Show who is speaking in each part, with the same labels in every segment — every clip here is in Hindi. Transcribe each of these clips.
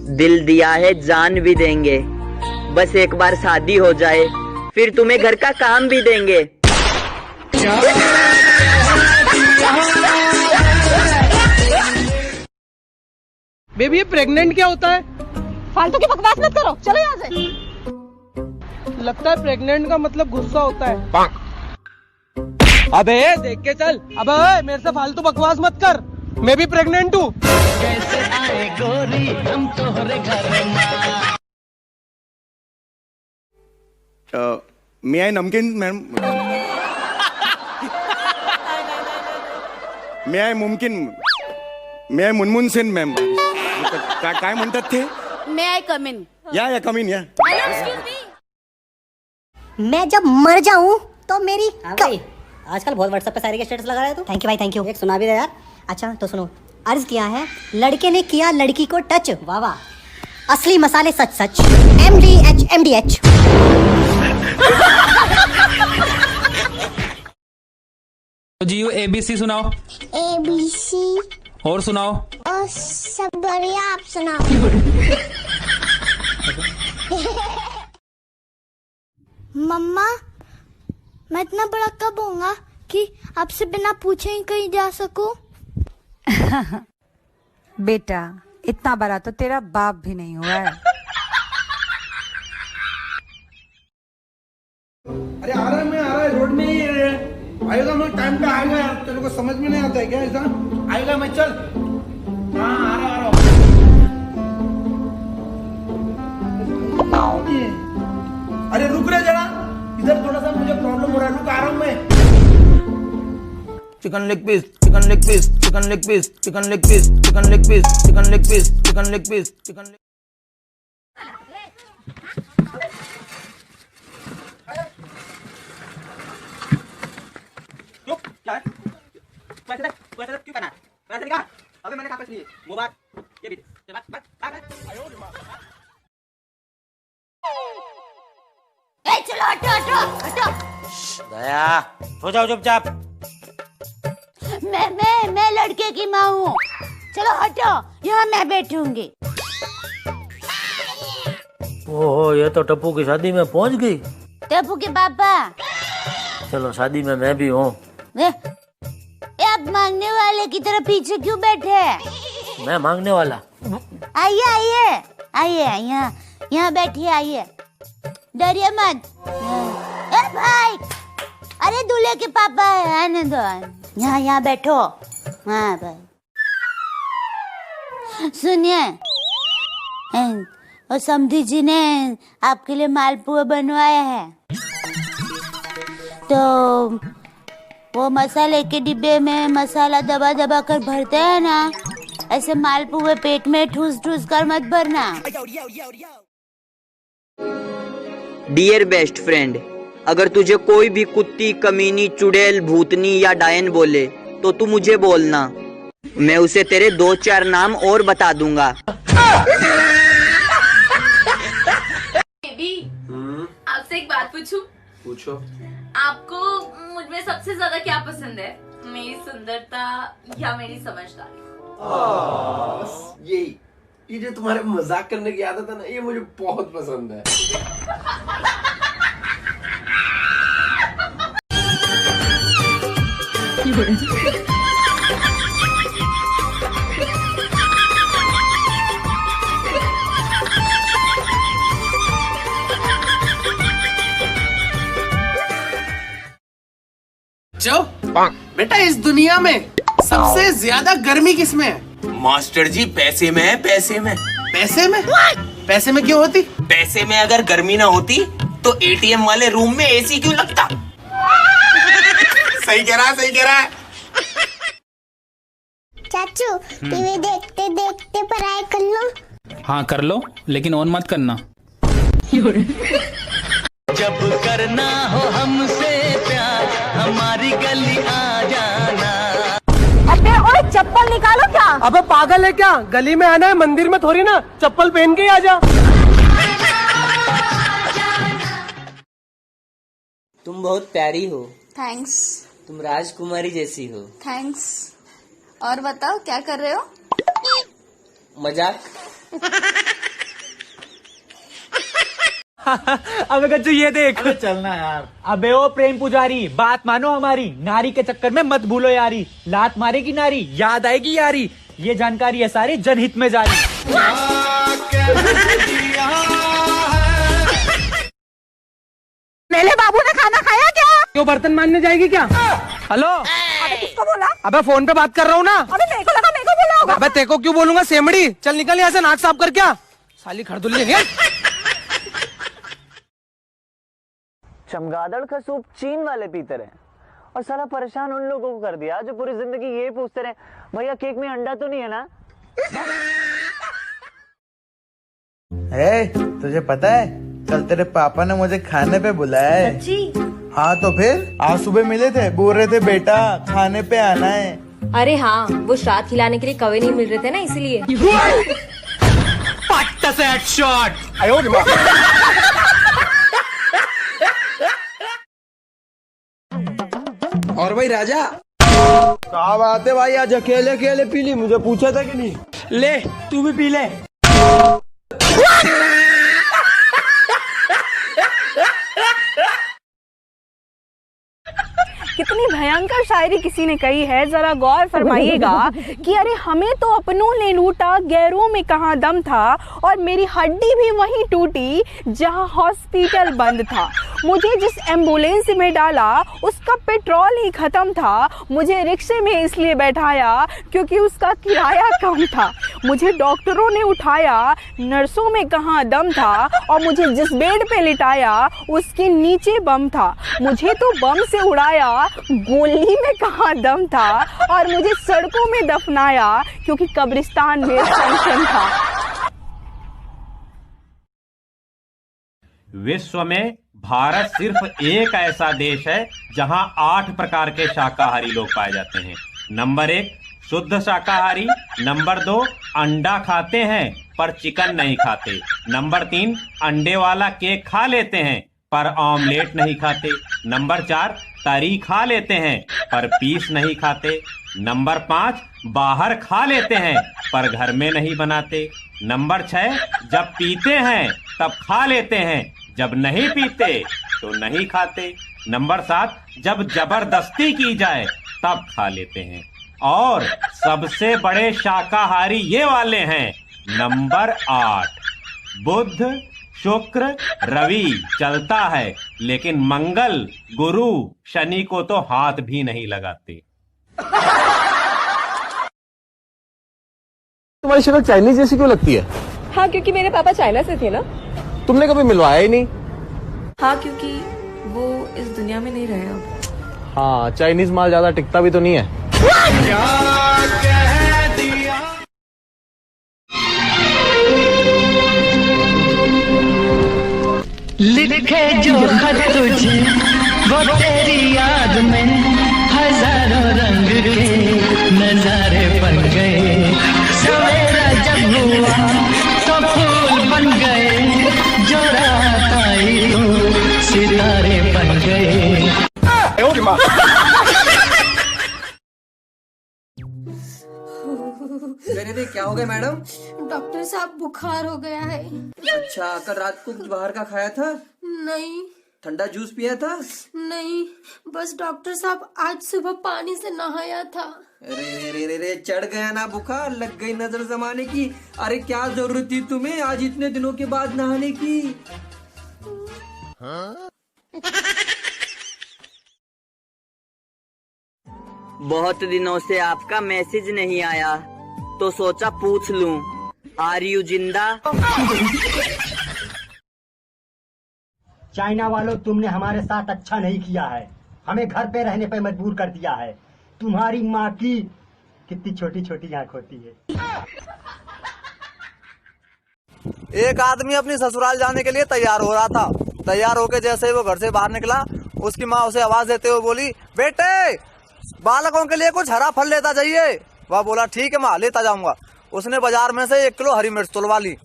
Speaker 1: दिल दिया है जान भी देंगे, बस एक बार शादी हो जाए फिर तुम्हें घर का काम भी देंगे।
Speaker 2: बेबी ये प्रेग्नेंट क्या होता है?
Speaker 3: फालतू की बकवास मत करो, चलो यहाँ से।
Speaker 2: लगता है प्रेग्नेंट का मतलब गुस्सा होता है। अबे देख के चल। अबे मेरे से फालतू बकवास मत कर, मैं भी प्रेग्नेंट हूँ। कैसे आए गोरी हम तोहरे घर
Speaker 4: मे आई नमकीन मैम? मे आई मुमकिन? मे आई मुनमुन सेन मैम? काय म्हणतात ते?
Speaker 3: मे आई कम इन?
Speaker 4: या कम इन या।
Speaker 5: मैं जब मर जाऊं तो मेरी भाई आजकल बहुत व्हाट्सएप पे सारे के स्टेटस लगा रहे हो। थैंक यू भाई, थैंक यू। एक सुना भी दे यार। अच्छा तो सुनो, अर्ज किया है लड़के ने किया लड़की को टच, वाह वाह, असली मसाले सच सच, MDH।
Speaker 6: जीयू ABC सुनाओ।
Speaker 7: ABC
Speaker 6: और सुनाओ।
Speaker 7: और सब बढ़िया, आप सुनाओ। मम्मा मैं इतना बड़ा कब होऊंगा कि आपसे बिना पूछे ही कहीं जा सकूं?
Speaker 8: बेटा इतना बड़ा तो तेरा बाप भी नहीं हुआ है।
Speaker 9: अरे आ रहा है, मैं आ रहा है, रोड में ही है। आएगा, मैं टाइम पे आएगा यार, तेरे को समझ में नहीं आता है क्या ऐसा? आएगा, मैं चल। हाँ आ रहा हूँ। अरे रुक रहे जरा, इधर थोड़ा सा मुझे प्रॉब्लम हो रहा है, रुक आ रहा हूँ मैं। Chicken leg piece, chicken leg piece, chicken leg piece, chicken leg piece, chicken leg piece, chicken leg piece, chicken leg piece, chicken leg.
Speaker 1: क्या है? पैसे क्यों करना? पैसे निकाल। अबे मैंने कहा पैसे लिए। मोबाइल ये भी दे।
Speaker 3: चलो हटो हटो हटो।
Speaker 1: दया हो जाओ चुपचाप।
Speaker 3: मैं लड़के की माँ हूँ। चलो हटो, यहाँ मैं बैठूंगी।
Speaker 10: ओहो, ये तो टप्पू की शादी में पहुंच गई।
Speaker 3: टप्पू के पापा।
Speaker 10: चलो शादी में मैं भी हूँ।
Speaker 3: आप मांगने वाले की तरह पीछे क्यों बैठे हैं?
Speaker 10: मैं मांगने वाला।
Speaker 3: आइए आइए आइए, यहाँ बैठिए, आइए, डरिए मत। ए भाई, अरे दूल्हे के पापा है, आने दो। यहाँ बैठो। हाँ भाई सुनिए, और समधी जी ने आपके लिए मालपुआ बनवाया है, तो वो मसाले के डिब्बे में मसाला दबा दबा कर भरते हैं ना, ऐसे मालपुए पेट में ठूस ठूस कर मत भरना।
Speaker 1: डियर बेस्ट फ्रेंड, अगर तुझे कोई भी कुत्ती, कमीनी, चुड़ैल, भूतनी या डायन बोले तो तू मुझे बोलना, मैं उसे तेरे 2-4 नाम और बता दूंगा।
Speaker 11: बेबी, आपसे एक बात पूछूं?
Speaker 12: पूछो।
Speaker 11: आपको मुझमें सबसे ज्यादा क्या पसंद है? मेरी सुंदरता या मेरी समझदारी?
Speaker 12: ये जो तुम्हारे मजाक करने की आदत है ना, ये मुझे बहुत पसंद है।
Speaker 2: बेटा इस दुनिया में सबसे ज्यादा गर्मी किसमें है?
Speaker 13: मास्टर जी पैसे में है, पैसे में।
Speaker 2: पैसे में? पैसे में क्यों होती?
Speaker 13: पैसे में अगर गर्मी ना होती तो ATM वाले रूम में AC क्यों लगता? सही कह रहा है, सही कह रहा है।
Speaker 7: चाचू टीवी देखते देखते पढ़ाई कर लो।
Speaker 6: हाँ कर लो, लेकिन ऑन मत करना।
Speaker 14: जब करना हो हमसे प्यार, हमारी गली आ जाना।
Speaker 3: अबे ओए चप्पल निकालो क्या?
Speaker 2: अबे पागल है क्या? गली में आना है, मंदिर में थोड़ी ना, चप्पल पहन के ही आ जा।
Speaker 15: तुम बहुत प्यारी हो।
Speaker 16: थैंक्स।
Speaker 15: तुम राजकुमारी जैसी हो।
Speaker 16: थैंक्स। और बताओ क्या कर रहे हो?
Speaker 15: मजाक।
Speaker 2: अबे गज्जू ये देख। चलना यार। अबे ओ प्रेम पुजारी, बात मानो हमारी, नारी के चक्कर में मत भूलो यारी, लात मारेगी नारी याद आएगी यारी, ये जानकारी है सारी जनहित में जारी।
Speaker 8: मेरे बाबू ने खाना खाया क्या?
Speaker 2: क्यों बर्तन मानने जाएगी क्या? हेलो।
Speaker 8: अबे किसको बोला?
Speaker 2: अबे फोन पे बात कर रहा हूँ ना।
Speaker 8: अबे मेरे को लगा मेरे को बोला होगा।
Speaker 2: अबे तेको क्यों बोलूंगा सेमड़ी, चल निकल यहाँ से, नाक साफ कर क्या साली खड़दुल्ली है।
Speaker 16: चमगादड़ का सूप चीन वाले पीते रहे और साला परेशान उन लोगों को कर दिया जो पूरी जिंदगी ये पूछते रहे भैया केक में अंडा तो नहीं है ना।
Speaker 17: तुझे पता है कल तेरे पापा ने मुझे खाने पे बुलाया है। हाँ तो फिर आज सुबह मिले थे, बोल रहे थे बेटा खाने पे आना है।
Speaker 11: अरे हाँ, वो श्राद्ध खिलाने के लिए कवे नहीं मिल रहे थे ना, इसलिए।
Speaker 12: और भाई राजा क्या बात है भाई, आज अकेले अकेले पी ली, मुझे पूछा था कि नहीं?
Speaker 2: ले तू भी पी ले।
Speaker 18: कितनी भयंकर शायरी किसी ने कही है, जरा गौर फरमाइएगा कि अरे हमें तो अपनों ने लूटा, गैरों में कहाँ दम था, और मेरी हड्डी भी वहीं टूटी जहाँ हॉस्पिटल बंद था। मुझे जिस एम्बुलेंस में डाला उसका पेट्रोल ही खत्म था, मुझे रिक्शे में इसलिए बैठाया क्योंकि उसका किराया कम था। मुझे डॉक्टरों ने उठाया, नर्सों में कहाँ दम था, और मुझे जिस बेड पे लिटाया उसके नीचे बम था। मुझे तो बम से उड़ाया, गोली में कहाँ दम था, और मुझे सड़कों में दफनाया क्योंकि कब्रिस्तान में फंक्शन था।
Speaker 19: विश्व में भारत सिर्फ एक ऐसा देश है जहां 8 प्रकार के शाकाहारी लोग पाए जाते हैं। नंबर 1 शुद्ध शाकाहारी, नंबर 2 अंडा खाते हैं पर चिकन नहीं खाते, नंबर 3 अंडे वाला केक खा लेते हैं पर ऑमलेट नहीं खाते, नंबर 4 तरी खा लेते हैं पर पीस नहीं खाते, नंबर 5 बाहर खा लेते हैं पर घर में नहीं बनाते, नंबर 6 जब पीते हैं तब खा लेते हैं, जब नहीं पीते तो नहीं खाते, नंबर 7 जब जबरदस्ती की जाए तब खा लेते हैं, और सबसे बड़े शाकाहारी ये वाले हैं। नंबर 8 बुध शुक्र रवि चलता है लेकिन मंगल गुरु शनि को तो हाथ भी नहीं लगाते।
Speaker 12: तुम्हारी शक्ल चाइनीज जैसी क्यों लगती है?
Speaker 18: हाँ, क्योंकि मेरे पापा चाइना से थे ना।
Speaker 12: तुमने कभी मिलवाया ही नहीं?
Speaker 18: हाँ, क्योंकि वो इस दुनिया में नहीं रहे अब।
Speaker 12: हाँ, चाइनीज माल ज्यादा टिकता भी तो नहीं है।
Speaker 14: लिखे जो खत तुझे वो तेरी याद में हजारों रंग के नजारे बन गए, सवेरा जब हुआ तो फूल बन गए, जो रात आई तो सितारे बन गए।
Speaker 15: क्या हो गया मैडम?
Speaker 20: डॉक्टर साहब बुखार हो गया है।
Speaker 15: अच्छा, कल रात को कुछ बाहर का खाया था?
Speaker 20: नहीं।
Speaker 15: ठंडा जूस पिया था?
Speaker 20: नहीं, बस डॉक्टर साहब आज सुबह पानी से नहाया था।
Speaker 15: रे चढ़ गया ना बुखार, लग गई नजर जमाने की। अरे क्या जरूरत थी तुम्हें आज इतने दिनों के बाद नहाने की? हाँ?
Speaker 1: बहुत दिनों से आपका मैसेज नहीं आया तो सोचा पूछ लूं, आर यू जिंदा?
Speaker 21: चाइना वालों, तुमने हमारे साथ अच्छा नहीं किया है, हमें घर पे रहने पे मजबूर कर दिया है। तुम्हारी माँ की कितनी छोटी छोटी आंख होती है।
Speaker 17: एक आदमी अपनी ससुराल जाने के लिए तैयार हो रहा था। तैयार होके जैसे ही वो घर से बाहर निकला, उसकी माँ उसे आवाज देते हुए बोली, बेटे बालकों के लिए कुछ हरा फल लेता जाइए। वह बोला, ठीक है माँ, लेता जाऊंगा। उसने बाजार में से 1 किलो हरी मिर्च तुलवा ली।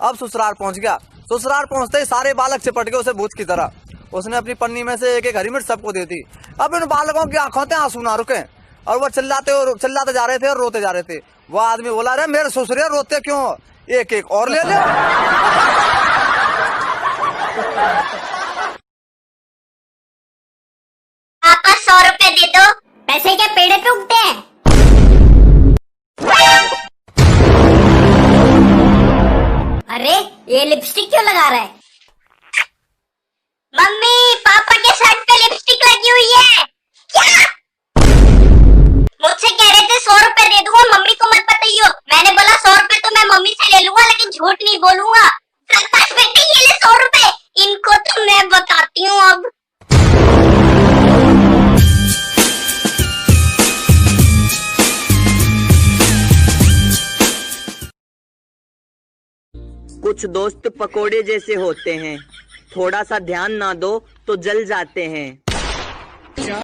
Speaker 17: अब ससुराल पहुंच गया। ससुराल पहुंचते ही सारे बालक चिपट गए उसे भूत की तरह। उसने अपनी पन्नी में से 1-1 हरी मिर्च सबको दे दी। अब इन बालकों की आंखों से आंसू ना रुके और वह चिल्लाते जा रहे थे और रोते जा रहे थे। वह आदमी बोला, अरे मेरे ससुरे रोते क्यों, 1-1 और ले ले।
Speaker 3: पापा 100 रुपए दे दो। पैसे क्या पेड़े पे उगते हैं? अरे ये लिपस्टिक क्यों लगा रहा है? मम्मी पापा के शर्ट पे लिपस्टिक लगी हुई है। क्या? मुझसे कह रहे थे 100 रुपए दे दूंगा, मम्मी को मत बताइयो। मैंने बोला 100 रुपए तो मैं मम्मी से ले लूंगा, लेकिन झूठ नहीं बोलूंगा। सरताज बेटे ये ले 100 रुपए, इनको तो मैं बताती हूँ अब।
Speaker 1: कुछ दोस्त पकोड़े जैसे होते हैं, थोड़ा सा ध्यान ना दो तो जल जाते हैं।